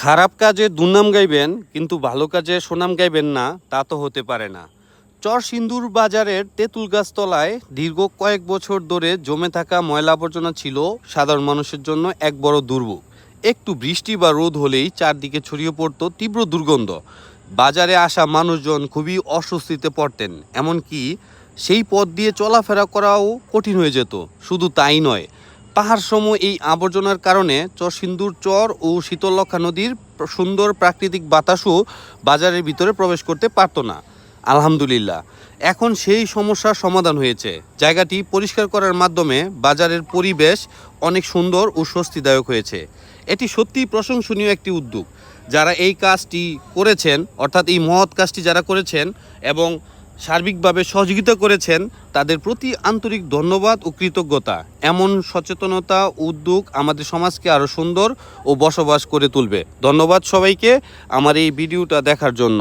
খারাপ কাজে দুর্নাম গাইবেন কিন্তু ভালো কাজে সুনাম গাইবেন না, তা তো হতে পারে না। চরসিন্দুর বাজারের তেঁতুল গাছতলায় দীর্ঘ কয়েক বছর ধরে জমে থাকা ময়লা আবর্জনা ছিল সাধারণ মানুষের জন্য এক বড় দুর্ভোগ। একটু বৃষ্টি বা রোদ হলেই চারদিকে ছড়িয়ে পড়তো তীব্র দুর্গন্ধ। বাজারে আসা মানুষজন খুবই অস্বস্তিতে পড়তেন, এমনকি সেই পথ দিয়ে চলাফেরা করাও কঠিন হয়ে যেত। শুধু তাই নয়, পাহাড়সম এই আবর্জনার কারণে চরসিন্দুর চর ও শীতলক্ষা নদীর সুন্দর প্রাকৃতিক বাতাসও বাজারের ভিতরে প্রবেশ করতে পারতো না। আলহামদুলিল্লাহ, এখন সেই সমস্যার সমাধান হয়েছে। জায়গাটি পরিষ্কার করার মাধ্যমে বাজারের পরিবেশ অনেক সুন্দর ও স্বস্তিদায়ক হয়েছে। এটি সত্যিই প্রশংসনীয় একটি উদ্যোগ। যারা এই কাজটি করেছেন, অর্থাৎ এই মহৎ কাজটি যারা করেছেন এবং সার্বিকভাবে সহযোগিতা করেছেন, তাদের প্রতি আন্তরিক ধন্যবাদ ও কৃতজ্ঞতা। এমন সচেতনতা উদ্যোগ আমাদের সমাজকে আরও সুন্দর ও বসবাস করে তুলবে। ধন্যবাদ সবাইকে আমার এই ভিডিওটা দেখার জন্য।